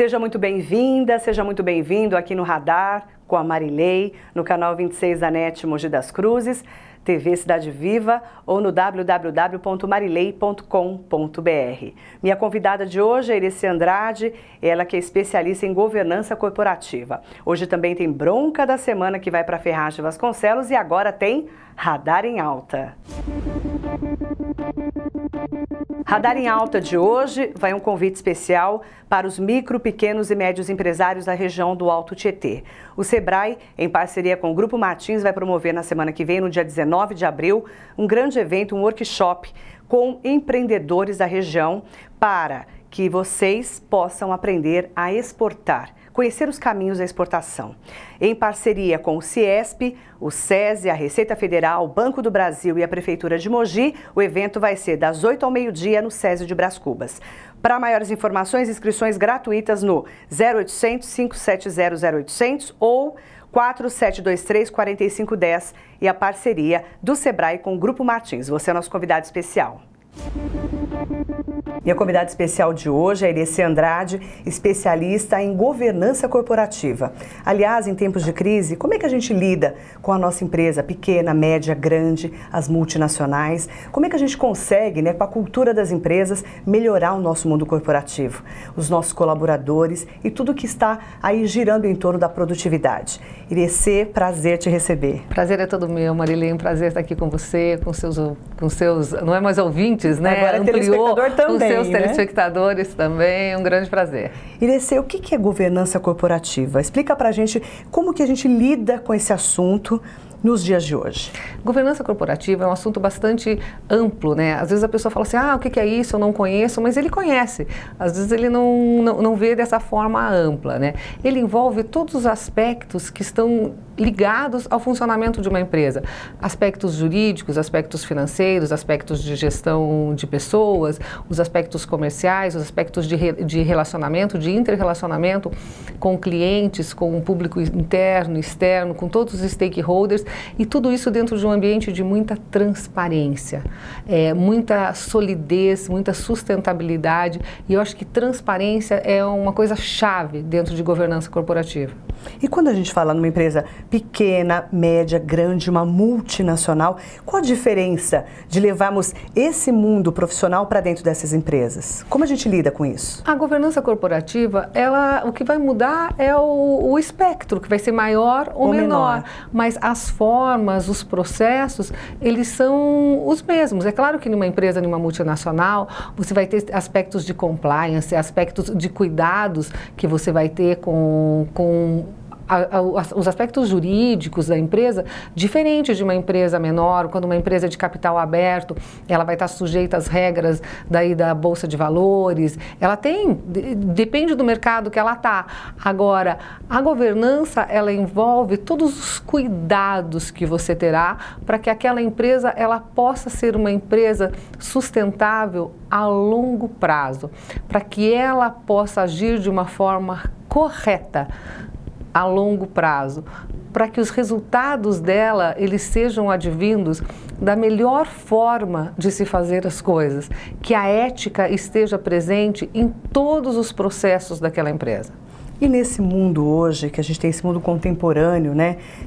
Seja muito bem-vinda, seja muito bem-vindo aqui no Radar com a Marilei, no canal 26 da NET Mogi das Cruzes, TV Cidade Viva ou no www.marilei.com.br. Minha convidada de hoje é Irecê Andrade, ela que é especialista em governança corporativa. Hoje também tem Bronca da Semana que vai para Ferraz de Vasconcelos e agora tem Radar em Alta. Radar em Alta de hoje vai um convite especial para os micro, pequenos e médios empresários da região do Alto Tietê. O Sebrae, em parceria com o Grupo Martins, vai promover na semana que vem, no dia 19 de abril, um grande evento, um workshop com empreendedores da região para que vocês possam aprender a exportar, conhecer os caminhos da exportação. Em parceria com o Ciesp, o SESI, a Receita Federal, o Banco do Brasil e a Prefeitura de Mogi, o evento vai ser das 8 ao meio-dia no SESI de Brás Cubas. Para maiores informações, inscrições gratuitas no 0800 570 0800 ou 4723-4510 e a parceria do Sebrae com o Grupo Martins. Você é nosso convidado especial. Minha convidada especial de hoje é Irecê Andrade, especialista em governança corporativa. Aliás, em tempos de crise, como é que a gente lida com a nossa empresa pequena, média, grande, as multinacionais? Como é que a gente consegue, com a cultura das empresas, melhorar o nosso mundo corporativo, os nossos colaboradores e tudo que está aí girando em torno da produtividade? Irecê, prazer te receber. Prazer é todo meu, Marilei, um prazer estar aqui com você, com seus não é mais ouvintes, né? Agora é telespectador também, com seus né? Telespectadores também, um grande prazer. Irecê, o que é governança corporativa? Explica pra gente como que a gente lida com esse assunto nos dias de hoje. Governança corporativa é um assunto bastante amplo, né? Às vezes a pessoa fala assim, o que é isso? Eu não conheço, mas ele conhece. Às vezes ele não vê dessa forma ampla, né? Ele envolve todos os aspectos que estão ligados ao funcionamento de uma empresa. Aspectos jurídicos, aspectos financeiros, aspectos de gestão de pessoas, os aspectos comerciais, os aspectos de relacionamento, de interrelacionamento com clientes, com o público interno, externo, com todos os stakeholders, e tudo isso dentro de um ambiente de muita transparência, muita solidez, muita sustentabilidade, e eu acho que transparência é uma coisa chave dentro de governança corporativa. E quando a gente fala numa empresa pequena, média, grande, uma multinacional, qual a diferença de levarmos esse mundo profissional para dentro dessas empresas? Como a gente lida com isso? A governança corporativa, o que vai mudar é o espectro, que vai ser maior ou menor, mas as formas, os processos, eles são os mesmos. É claro que numa empresa, numa multinacional, você vai ter aspectos de compliance, aspectos de cuidados que você vai ter com os aspectos jurídicos da empresa, diferente de uma empresa menor. Quando uma empresa de capital aberto, ela vai estar sujeita às regras da Bolsa de Valores, depende do mercado que ela está. Agora, a governança, ela envolve todos os cuidados que você terá para que aquela empresa, ela possa ser uma empresa sustentável a longo prazo, para que ela possa agir de uma forma correta a longo prazo, para que os resultados dela, eles sejam advindos da melhor forma de se fazer as coisas, que a ética esteja presente em todos os processos daquela empresa. E nesse mundo hoje, que a gente tem esse mundo contemporâneo,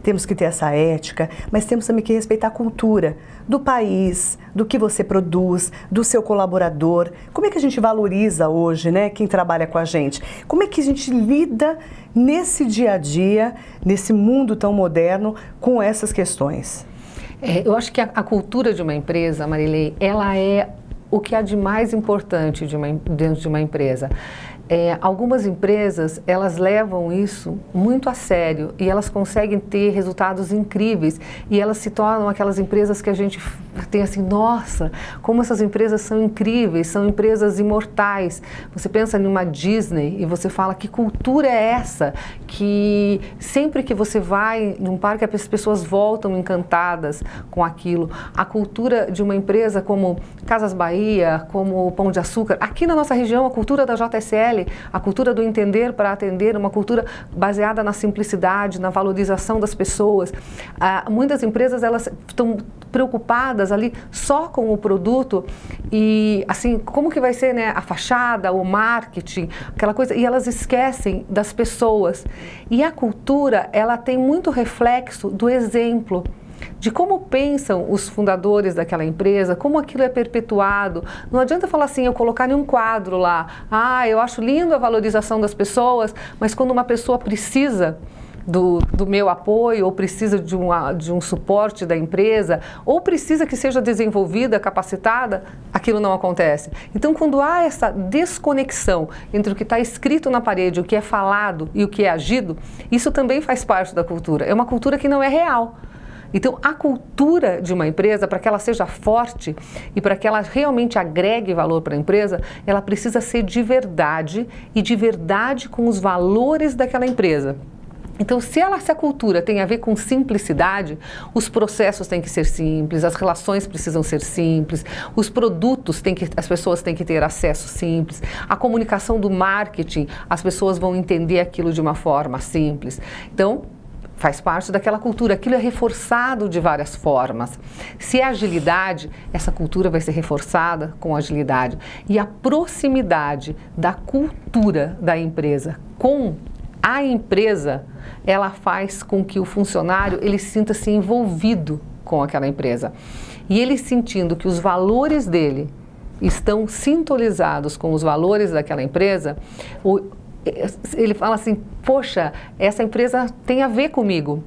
temos que ter essa ética, mas temos também que respeitar a cultura do país, do que você produz, do seu colaborador. Como é que a gente valoriza hoje, quem trabalha com a gente? Como é que a gente lida nesse dia a dia, nesse mundo tão moderno, com essas questões? Eu acho que a cultura de uma empresa, Marilei, ela é o que há de mais importante dentro de uma empresa. Algumas empresas, elas levam isso muito a sério e elas conseguem ter resultados incríveis e elas se tornam aquelas empresas que a gente tem assim, nossa, como essas empresas são incríveis, são empresas imortais. Você pensa numa Disney e você fala, que cultura é essa? Que sempre que você vai num parque, as pessoas voltam encantadas com aquilo. A cultura de uma empresa como Casas Bahia, como Pão de Açúcar, aqui na nossa região, a cultura da JSL, a cultura do entender para atender, uma cultura baseada na simplicidade, na valorização das pessoas. Muitas empresas, elas estão preocupadas ali só com o produto e assim, como que vai ser, né, a fachada, o marketing, aquela coisa, e elas esquecem das pessoas. E a cultura, ela tem muito reflexo do exemplo, de como pensam os fundadores daquela empresa, como aquilo é perpetuado. Não adianta falar assim, eu colocar em um quadro lá, eu acho lindo a valorização das pessoas, mas quando uma pessoa precisa do meu apoio, ou precisa de um suporte da empresa, ou precisa que seja desenvolvida, capacitada, aquilo não acontece. Então, quando há essa desconexão entre o que está escrito na parede, o que é falado e o que é agido, isso também faz parte da cultura. É uma cultura que não é real. Então, a cultura de uma empresa, para que ela seja forte e para que ela realmente agregue valor para a empresa, ela precisa ser de verdade e de verdade com os valores daquela empresa. Então, se a cultura tem a ver com simplicidade, os processos têm que ser simples, as relações precisam ser simples, os produtos as pessoas têm que ter acesso simples, a comunicação do marketing, as pessoas vão entender aquilo de uma forma simples. Então, faz parte daquela cultura, aquilo é reforçado de várias formas. Se é agilidade, essa cultura vai ser reforçada com agilidade. E a proximidade da cultura da empresa com a empresa, ela faz com que o funcionário ele sinta-se envolvido com aquela empresa. E ele sentindo que os valores dele estão sintonizados com os valores daquela empresa, ele fala assim, poxa, essa empresa tem a ver comigo.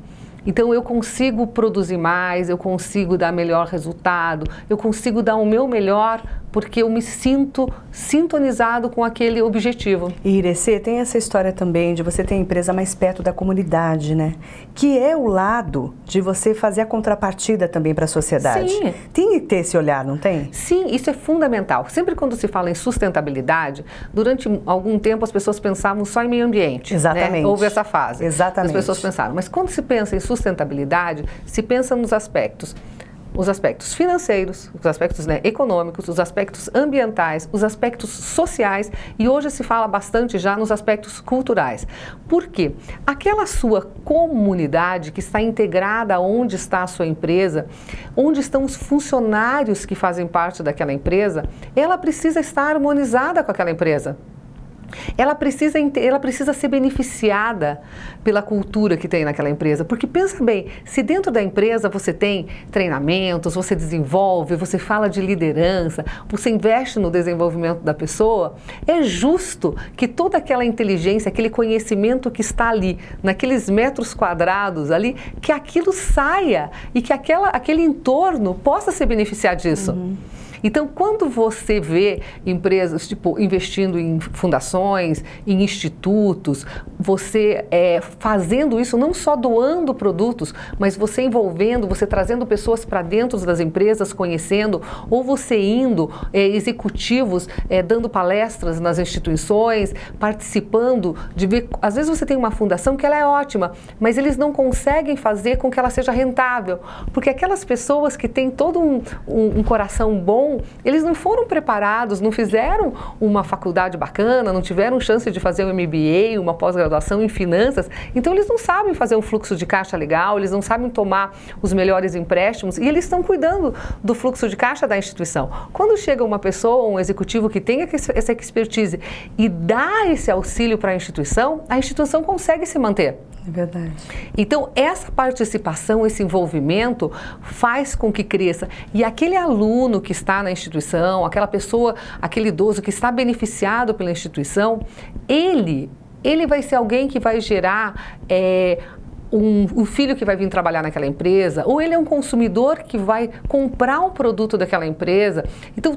Então eu consigo produzir mais, eu consigo dar melhor resultado, eu consigo dar o meu melhor porque eu me sinto sintonizado com aquele objetivo. E Irecê, tem essa história também de você ter a empresa mais perto da comunidade, né? Que é o lado de você fazer a contrapartida também para a sociedade. Sim. Tem que ter esse olhar, não tem? Sim, isso é fundamental. Sempre quando se fala em sustentabilidade, durante algum tempo as pessoas pensavam só em meio ambiente. Exatamente. Né? Houve essa fase. Exatamente. As pessoas pensaram. Mas quando se pensa em sustentabilidade, se pensa nos aspectos financeiros, os aspectos, né, econômicos, os aspectos ambientais, os aspectos sociais e hoje se fala bastante já nos aspectos culturais. Por quê? Aquela sua comunidade que está integrada onde está a sua empresa, onde estão os funcionários que fazem parte daquela empresa, ela precisa estar harmonizada com aquela empresa. Ela precisa ser beneficiada pela cultura que tem naquela empresa, porque pensa bem, se dentro da empresa você tem treinamentos, você desenvolve, você fala de liderança, você investe no desenvolvimento da pessoa, é justo que toda aquela inteligência, aquele conhecimento que está ali, naqueles metros quadrados ali, que aquilo saia e que aquele entorno possa se beneficiar disso. Uhum. Então, quando você vê empresas investindo em fundações, em institutos, você fazendo isso, não só doando produtos, mas você envolvendo, você trazendo pessoas para dentro das empresas, conhecendo, ou você indo, executivos, dando palestras nas instituições, participando de ver. Às vezes você tem uma fundação que ela é ótima, mas eles não conseguem fazer com que ela seja rentável, porque aquelas pessoas que têm todo um coração bom, eles não foram preparados, não fizeram uma faculdade bacana, não tiveram chance de fazer um MBA, uma pós-graduação em finanças, então eles não sabem fazer um fluxo de caixa legal, eles não sabem tomar os melhores empréstimos e eles estão cuidando do fluxo de caixa da instituição. Quando chega uma pessoa, um executivo que tem essa expertise e dá esse auxílio para a instituição consegue se manter. É verdade. Então, essa participação, esse envolvimento faz com que cresça. E aquele aluno que está na instituição, aquela pessoa, aquele idoso que está beneficiado pela instituição, ele vai ser alguém que vai gerar um filho que vai vir trabalhar naquela empresa, ou ele é um consumidor que vai comprar um produto daquela empresa. Então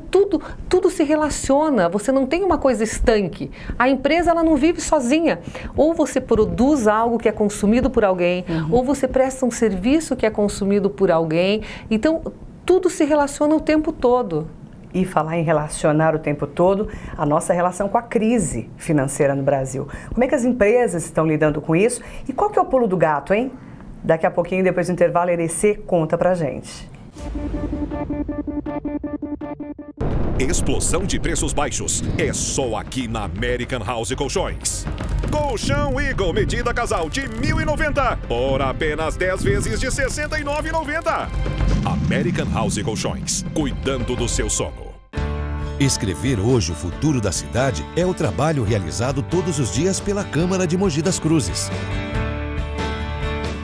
tudo se relaciona, você não tem uma coisa estanque. A empresa ela não vive sozinha. Ou você produz algo que é consumido por alguém, ou você presta um serviço que é consumido por alguém. Então tudo se relaciona o tempo todo. E falar em relacionar o tempo todo, a nossa relação com a crise financeira no Brasil. Como é que as empresas estão lidando com isso? E qual que é o pulo do gato, hein? Daqui a pouquinho, depois do intervalo, a Irecê conta pra gente. Explosão de preços baixos é só aqui na American House Colchões. Colchão Eagle medida casal de R$ 1.090 por apenas 10 vezes de R$ 69,90. American House Colchões, cuidando do seu sono. Escrever hoje o futuro da cidade é o trabalho realizado todos os dias pela Câmara de Mogi das Cruzes.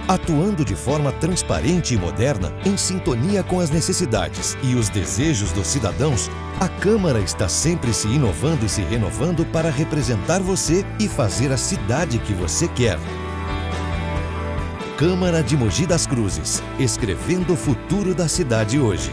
Atuando de forma transparente e moderna, em sintonia com as necessidades e os desejos dos cidadãos, a Câmara está sempre se inovando e se renovando para representar você e fazer a cidade que você quer. Câmara de Mogi das Cruzes, escrevendo o futuro da cidade hoje.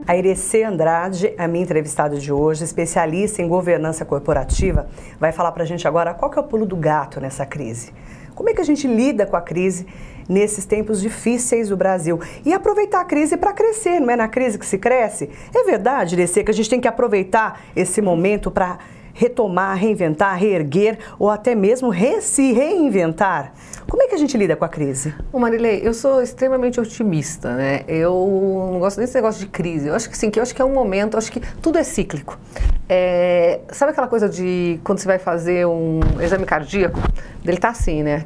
A Irecê Andrade, a minha entrevistada de hoje, especialista em governança corporativa, vai falar para a gente agora qual que é o pulo do gato nessa crise. Como é que a gente lida com a crise nesses tempos difíceis do Brasil? E aproveitar a crise para crescer, não é na crise que se cresce? É verdade, Irecê, que a gente tem que aproveitar esse momento para retomar, reinventar, reerguer ou até mesmo se reinventar? Como é que a gente lida com a crise? Marilei, eu sou extremamente otimista, né? Eu não gosto desse negócio de crise. Eu acho que sim, que eu acho que é um momento, eu acho que tudo é cíclico. Sabe aquela coisa de quando você vai fazer um exame cardíaco? Ele tá assim, né?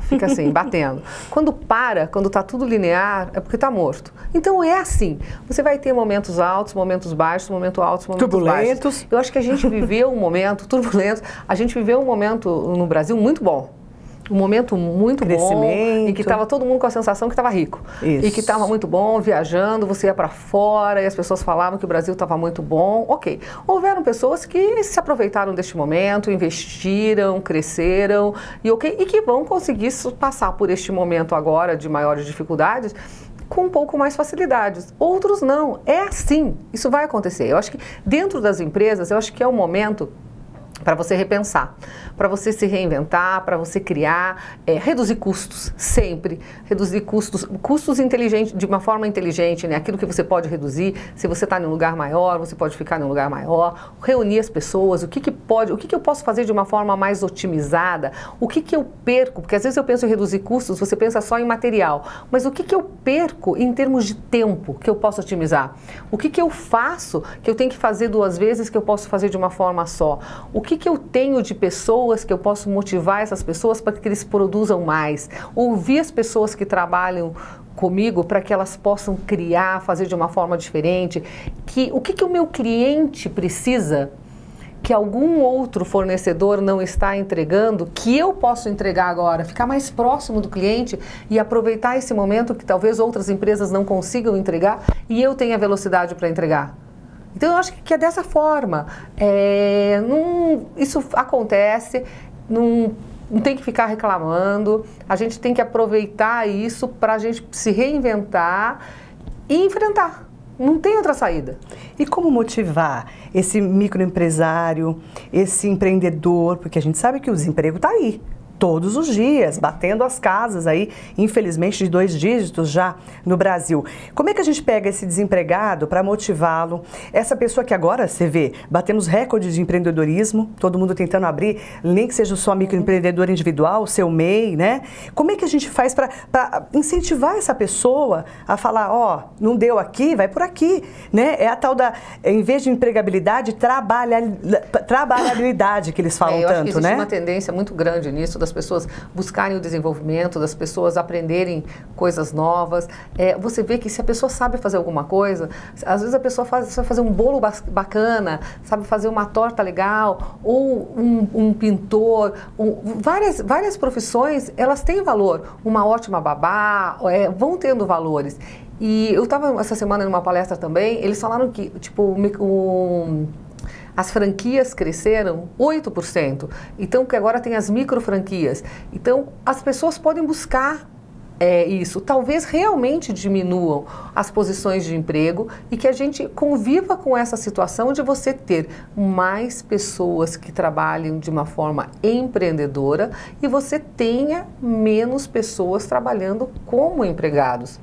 Fica assim, batendo. Quando tá tudo linear, é porque tá morto. Então é assim. Você vai ter momentos altos, momentos baixos, momentos altos, momentos turbulentos. Baixos. Eu acho que a gente viveu um momento turbulento. A gente viveu um momento no Brasil muito bom. Um momento muito bom, em que estava todo mundo com a sensação que estava rico. Isso. E que estava muito bom, viajando, você ia para fora e as pessoas falavam que o Brasil estava muito bom. Ok. Houveram pessoas que se aproveitaram deste momento, investiram, cresceram e que vão conseguir passar por este momento agora de maiores dificuldades com um pouco mais facilidades. Outros não. É assim. Isso vai acontecer. Eu acho que dentro das empresas, eu acho que é um momento para você repensar, para você se reinventar, para você criar, reduzir custos, sempre. Reduzir custos inteligentes, de uma forma inteligente, né? Aquilo que você pode reduzir, se você está em um lugar maior, você pode ficar em um lugar maior, reunir as pessoas, o que eu posso fazer de uma forma mais otimizada, o que eu perco, porque às vezes eu penso em reduzir custos, você pensa só em material, mas o que eu perco em termos de tempo que eu posso otimizar? O que eu faço que eu tenho que fazer 2 vezes que eu posso fazer de uma forma só? O que eu tenho de pessoas que eu posso motivar essas pessoas para que eles produzam mais? Ouvir as pessoas que trabalham comigo para que elas possam criar, fazer de uma forma diferente. O que o meu cliente precisa que algum outro fornecedor não está entregando, que eu posso entregar agora, ficar mais próximo do cliente e aproveitar esse momento que talvez outras empresas não consigam entregar e eu tenha velocidade para entregar. Então, eu acho que é dessa forma. Isso acontece, não tem que ficar reclamando, a gente tem que aproveitar isso para a gente se reinventar e enfrentar. Não tem outra saída. E como motivar esse microempresário, esse empreendedor? Porque a gente sabe que o desemprego está aí. Todos os dias, batendo as casas aí, infelizmente de 2 dígitos já no Brasil. Como é que a gente pega esse desempregado para motivá-lo? Essa pessoa que agora, você vê, batemos recordes de empreendedorismo, todo mundo tentando abrir, nem que seja só microempreendedor individual, seu MEI, né? Como é que a gente faz para incentivar essa pessoa a falar, não deu aqui, vai por aqui, né? É a tal da, em vez de empregabilidade, trabalhabilidade que eles falam eu acho tanto, que existe né? uma tendência muito grande nisso, das pessoas buscarem o desenvolvimento, das pessoas aprenderem coisas novas. Você vê que se a pessoa sabe fazer alguma coisa, às vezes a pessoa sabe fazer um bolo bacana, sabe fazer uma torta legal, ou um pintor, várias profissões, elas têm valor. Uma ótima babá, vão tendo valores. E eu estava essa semana numa palestra também, eles falaram que, as franquias cresceram 8%, então que agora tem as micro franquias. Então as pessoas podem buscar isso, talvez realmente diminuam as posições de emprego e que a gente conviva com essa situação de você ter mais pessoas que trabalhem de uma forma empreendedora e você tenha menos pessoas trabalhando como empregados.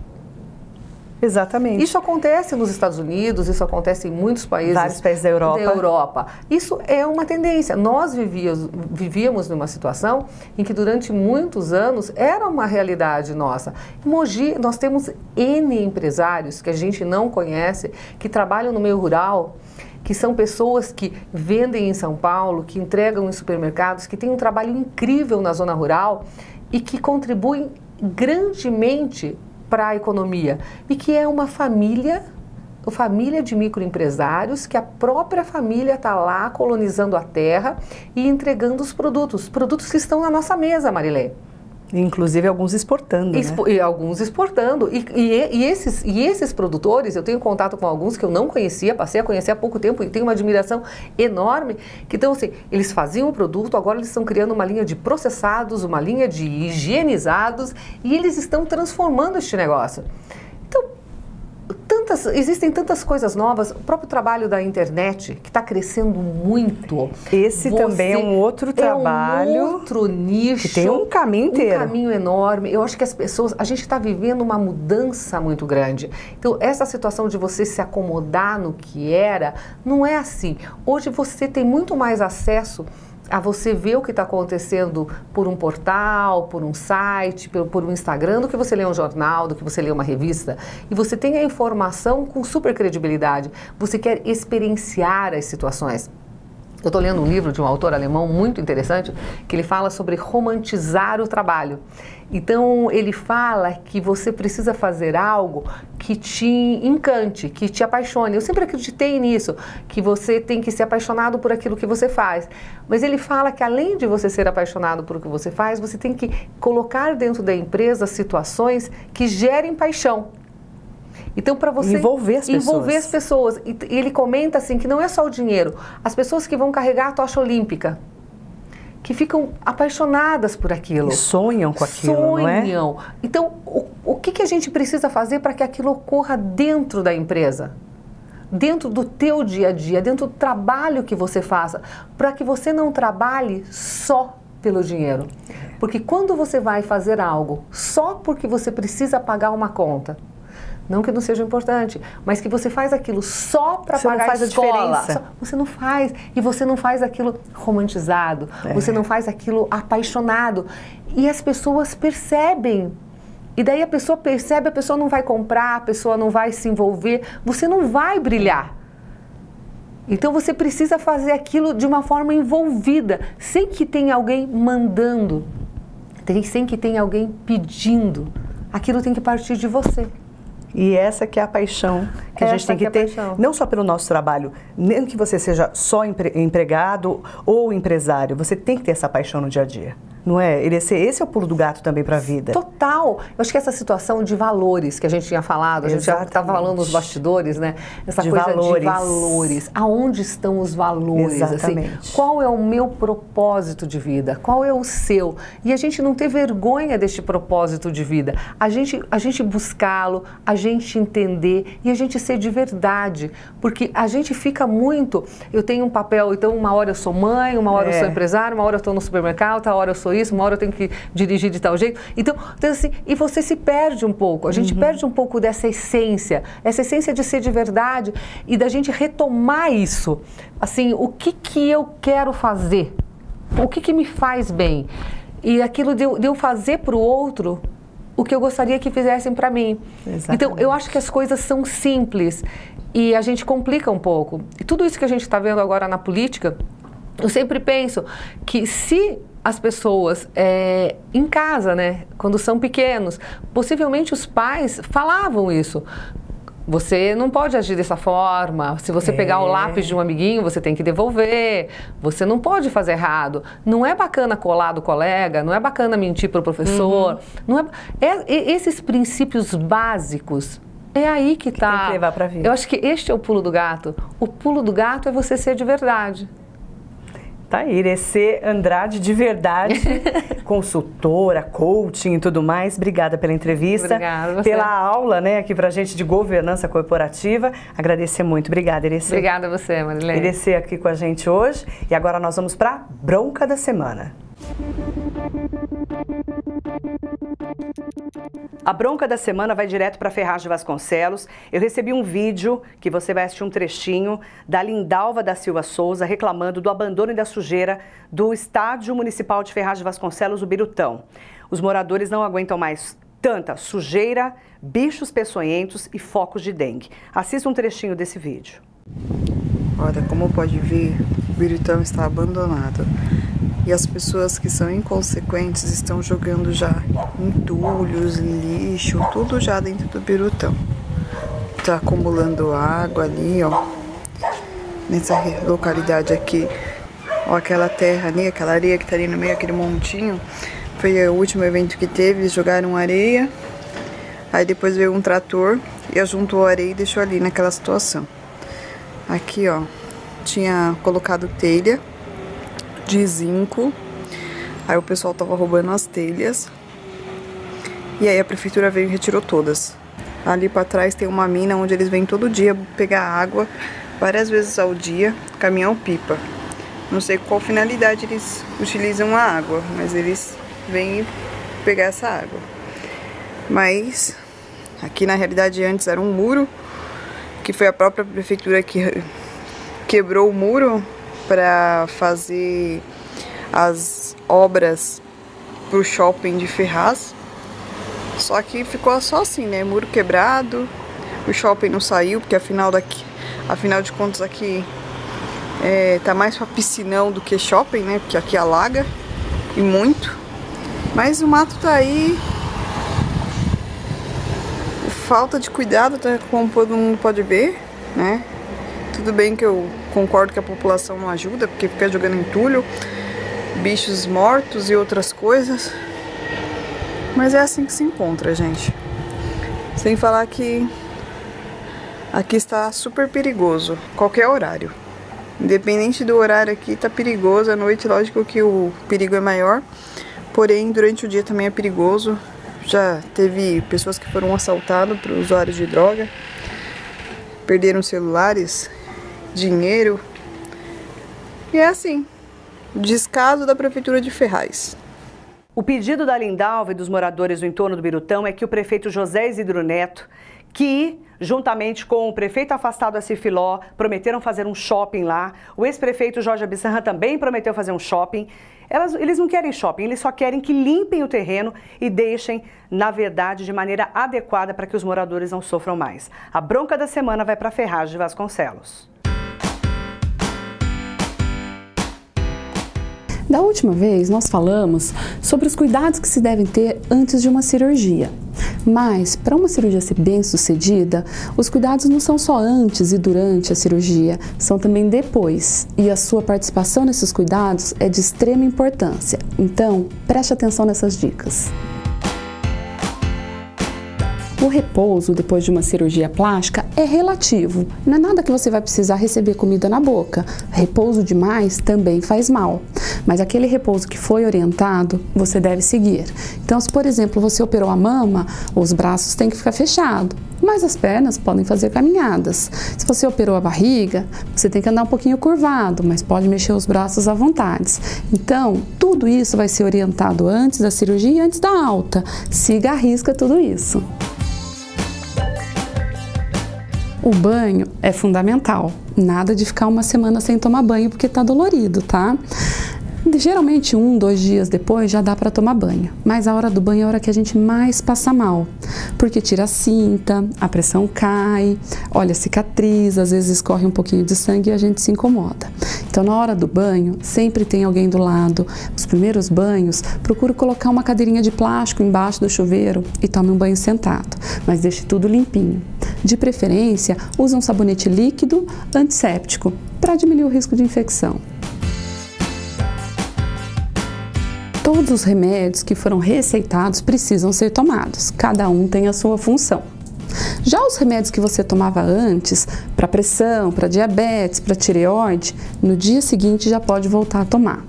Exatamente. Isso acontece nos Estados Unidos, isso acontece em muitos países. Vários países da Europa. Isso é uma tendência. Nós vivíamos numa situação em que durante muitos anos era uma realidade nossa. Em Mogi, nós temos N empresários que a gente não conhece, que trabalham no meio rural, que são pessoas que vendem em São Paulo, que entregam em supermercados, que têm um trabalho incrível na zona rural e que contribuem grandemente para a economia. E que é uma família de microempresários, que a própria família está lá colonizando a terra e entregando os produtos que estão na nossa mesa, Marilê. Inclusive alguns exportando, né? E alguns exportando. E esses produtores, eu tenho contato com alguns que eu não conhecia, passei a conhecer há pouco tempo e tenho uma admiração enorme, que então assim, eles faziam o produto, agora eles estão criando uma linha de processados, uma linha de higienizados e eles estão transformando este negócio. Então, existem tantas coisas novas, o próprio trabalho da internet, que está crescendo muito. Esse também é um outro trabalho. É um outro nicho. Que tem um caminho inteiro. Um caminho enorme. Eu acho que a gente está vivendo uma mudança muito grande. Então, essa situação de você se acomodar no que era, não é assim. Hoje você tem muito mais acesso a você ver o que está acontecendo por um portal, por um site, por um Instagram, do que você lê um jornal, do que você lê uma revista. E você tem a informação com super credibilidade. Você quer experienciar as situações. Eu estou lendo um livro de um autor alemão muito interessante, que ele fala sobre romantizar o trabalho. Então, ele fala que você precisa fazer algo que te encante, que te apaixone. Eu sempre acreditei nisso, que você tem que ser apaixonado por aquilo que você faz. Mas ele fala que além de você ser apaixonado por o que você faz, você tem que colocar dentro da empresa situações que gerem paixão. Então, para você envolver as pessoas. E ele comenta assim que não é só o dinheiro. As pessoas que vão carregar a tocha olímpica, que ficam apaixonadas por aquilo. E sonham com aquilo, não é? Sonham. Então, o que a gente precisa fazer para que aquilo ocorra dentro da empresa? Dentro do teu dia a dia, dentro do trabalho que você faça, para que você não trabalhe só pelo dinheiro. Porque quando você vai fazer algo só porque você precisa pagar uma conta, não que não seja importante, mas que você faz aquilo só para pagar a escola. Você não faz. E você não faz aquilo romantizado. Você não faz aquilo apaixonado. E as pessoas percebem. E daí a pessoa percebe, a pessoa não vai comprar, a pessoa não vai se envolver, você não vai brilhar. Então você precisa fazer aquilo de uma forma envolvida, sem que tenha alguém mandando, sem que tenha alguém pedindo. Aquilo tem que partir de você. E essa que é a paixão que a gente tem que ter, não só pelo nosso trabalho, nem que você seja só empregado ou empresário, você tem que ter essa paixão no dia a dia. Não é? Esse é o pulo do gato também para a vida. Total. Eu acho que essa situação de valores que a gente tinha falado, a gente já estava falando nos bastidores, né? Essa coisa de valores. Aonde estão os valores? Exatamente. Assim, qual é o meu propósito de vida? Qual é o seu? E a gente não ter vergonha deste propósito de vida. A gente buscá-lo, a gente entender e a gente ser de verdade. Porque a gente fica muito... Eu tenho um papel, então uma hora eu sou mãe, uma hora eu sou empresário, uma hora eu estou no supermercado, outra hora eu sou isso, uma hora eu tenho que dirigir de tal jeito. Então assim, e você se perde um pouco, a gente perde um pouco dessa essência de ser de verdade e da gente retomar isso. Assim, o que eu quero fazer? O que me faz bem? E aquilo de eu fazer para o outro o que eu gostaria que fizessem para mim. Exatamente. Então, eu acho que as coisas são simples e a gente complica um pouco. E tudo isso que a gente está vendo agora na política, eu sempre penso que se as pessoas em casa, né, quando são pequenos, possivelmente os pais falavam isso. Você não pode agir dessa forma. Se você pegar o lápis de um amiguinho, você tem que devolver. Você não pode fazer errado. Não é bacana colar do colega, não é bacana mentir para o professor. Não esses princípios básicos, é aí que está. Tem que levar para a vida. Eu acho que este é o pulo do gato. O pulo do gato é você ser de verdade. Tá aí, Irecê Andrade, de verdade, consultora, coaching e tudo mais. Obrigada pela entrevista. Obrigada, pela aula, né, aqui pra gente de governança corporativa. Agradecer muito. Obrigada, Irecê. Obrigada a você, Marilene. Irecê aqui com a gente hoje. E agora nós vamos pra Bronca da Semana. A bronca da semana vai direto para Ferraz de Vasconcelos. Eu recebi um vídeo, que você vai assistir um trechinho, da Lindalva da Silva Souza reclamando do abandono e da sujeira do Estádio Municipal de Ferraz de Vasconcelos, o Birutão. Os moradores não aguentam mais tanta sujeira, bichos peçonhentos e focos de dengue. Assista um trechinho desse vídeo. Olha, como pode ver, o Birutão está abandonado. E as pessoas que são inconsequentes estão jogando já entulhos, lixo, tudo já dentro do Birutão. Tá acumulando água ali, ó. Nessa localidade aqui. Ó, aquela terra ali, aquela areia que tá ali no meio, aquele montinho. Foi o último evento que teve, eles jogaram areia. Aí depois veio um trator e juntou a areia e deixou ali naquela situação. Aqui, ó, tinha colocado telha de zinco, aí o pessoal tava roubando as telhas, e aí a prefeitura veio e retirou todas. Ali pra trás tem uma mina onde eles vêm todo dia pegar água, várias vezes ao dia, caminhão-pipa. Não sei qual finalidade eles utilizam a água, mas eles vêm pegar essa água. Mas aqui na realidade antes era um muro, que foi a própria prefeitura que quebrou o muro para fazer as obras pro shopping de Ferraz. Só que ficou só assim, né? Muro quebrado, o shopping não saiu, porque afinal de contas aqui tá mais pra piscinão do que shopping, né? Porque aqui alaga, e muito. Mas o mato tá aí. Falta de cuidado, tá, como todo mundo pode ver, né? Tudo bem que eu concordo que a população não ajuda, porque fica jogando entulho, bichos mortos e outras coisas. Mas é assim que se encontra, gente. Sem falar que aqui está super perigoso, qualquer horário. Independente do horário aqui, tá perigoso. À noite, lógico que o perigo é maior, porém durante o dia também é perigoso. Já teve pessoas que foram assaltadas por usuários de droga, perderam celulares, dinheiro. E é assim, descaso da Prefeitura de Ferraz. O pedido da Lindalva e dos moradores do entorno do Birutão é que o prefeito José Isidro Neto, que juntamente com o prefeito afastado Assir Filó, prometeram fazer um shopping lá. O ex-prefeito Jorge Abissanra também prometeu fazer um shopping. Eles não querem shopping, eles só querem que limpem o terreno e deixem, na verdade, de maneira adequada para que os moradores não sofram mais. A bronca da semana vai para Ferraz de Vasconcelos. Da última vez, nós falamos sobre os cuidados que se devem ter antes de uma cirurgia. Mas, para uma cirurgia ser bem sucedida, os cuidados não são só antes e durante a cirurgia, são também depois. E a sua participação nesses cuidados é de extrema importância. Então, preste atenção nessas dicas. O repouso depois de uma cirurgia plástica é relativo, não é nada que você vai precisar receber comida na boca. Repouso demais também faz mal, mas aquele repouso que foi orientado, você deve seguir. Então, se por exemplo você operou a mama, os braços têm que ficar fechados, mas as pernas podem fazer caminhadas. Se você operou a barriga, você tem que andar um pouquinho curvado, mas pode mexer os braços à vontade. Então, tudo isso vai ser orientado antes da cirurgia e antes da alta. Siga à risca tudo isso. O banho é fundamental, nada de ficar uma semana sem tomar banho porque tá dolorido, tá? Geralmente 1, 2 dias depois já dá para tomar banho, mas a hora do banho é a hora que a gente mais passa mal, porque tira a cinta, a pressão cai, olha a cicatriz, às vezes escorre um pouquinho de sangue e a gente se incomoda. Então na hora do banho sempre tem alguém do lado. Os primeiros banhos, procure colocar uma cadeirinha de plástico embaixo do chuveiro e tome um banho sentado, mas deixe tudo limpinho. De preferência, use um sabonete líquido antisséptico para diminuir o risco de infecção. Todos os remédios que foram receitados precisam ser tomados, cada um tem a sua função. Já os remédios que você tomava antes, para pressão, para diabetes, para tireoide, no dia seguinte já pode voltar a tomar.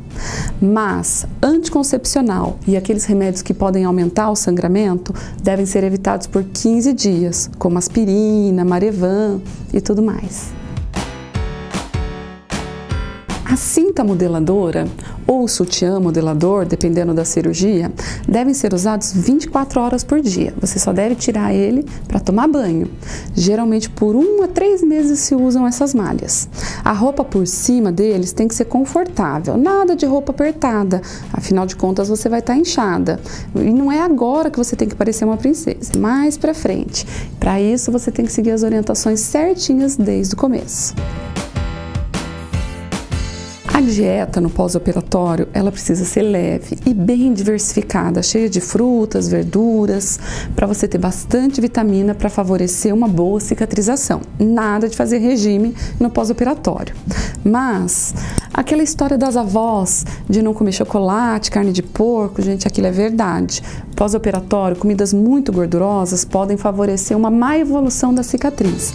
Mas anticoncepcional e aqueles remédios que podem aumentar o sangramento devem ser evitados por 15 dias, como aspirina, Marevan e tudo mais. A cinta modeladora ou o sutiã modelador, dependendo da cirurgia, devem ser usados 24 horas por dia. Você só deve tirar ele para tomar banho. Geralmente por 1 a 3 meses se usam essas malhas. A roupa por cima deles tem que ser confortável, nada de roupa apertada, afinal de contas você vai estar inchada. E não é agora que você tem que parecer uma princesa, é mais para frente. Para isso você tem que seguir as orientações certinhas desde o começo. A dieta no pós-operatório, ela precisa ser leve e bem diversificada, cheia de frutas, verduras, para você ter bastante vitamina para favorecer uma boa cicatrização. Nada de fazer regime no pós-operatório. Mas aquela história das avós de não comer chocolate, carne de porco, gente, aquilo é verdade. Pós-operatório, comidas muito gordurosas podem favorecer uma má evolução da cicatriz.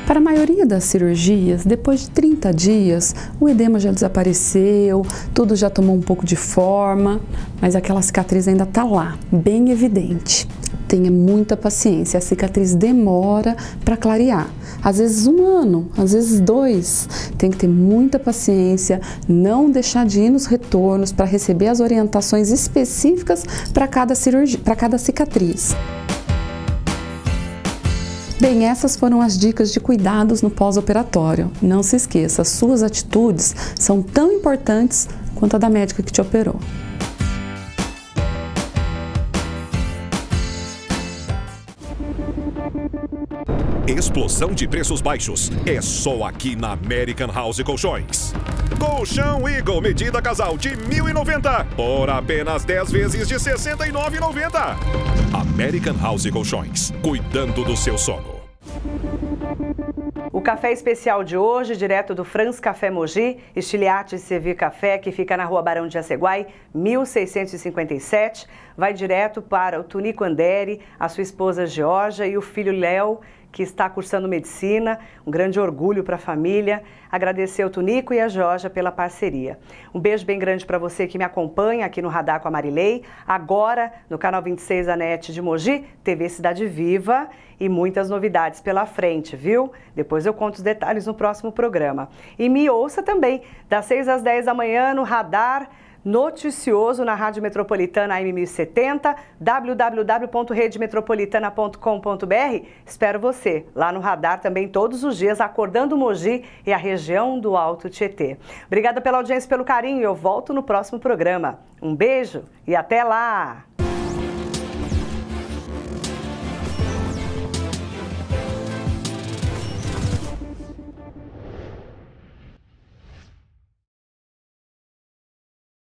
Para a maioria das cirurgias, depois de 30 dias, o edema já desapareceu, tudo já tomou um pouco de forma, mas aquela cicatriz ainda está lá, bem evidente. Tenha muita paciência, a cicatriz demora para clarear. Às vezes 1 ano, às vezes 2. Tem que ter muita paciência, não deixar de ir nos retornos para receber as orientações específicas para cada cirurgia, para cada cicatriz. Bem, essas foram as dicas de cuidados no pós-operatório. Não se esqueça, as suas atitudes são tão importantes quanto a da médica que te operou. Explosão de preços baixos é só aqui na American House Colchões. Colchão Eagle medida casal de 1.090 por apenas 10 vezes de R$ 69,90. American House Colchões, cuidando do seu sono. O café especial de hoje, direto do Franz Café Mogi, Estiliate Servir Café, que fica na Rua Barão de Jaceguai, 1657, vai direto para o Tunico Andere, a sua esposa Georgia e o filho Léo, que está cursando medicina. Um grande orgulho para a família. Agradecer ao Tunico e a Georgia pela parceria. Um beijo bem grande para você que me acompanha aqui no Radar com a Marilei. Agora, no canal 26 da NET de Mogi, TV Cidade Viva e muitas novidades pela frente, viu? Depois eu conto os detalhes no próximo programa. E me ouça também, das 6 às 10 da manhã no Radar Noticioso na Rádio Metropolitana AM 1070, www.redemetropolitana.com.br. Espero você lá no Radar também todos os dias, acordando Mogi e a região do Alto Tietê. Obrigada pela audiência e pelo carinho. Eu volto no próximo programa. Um beijo e até lá!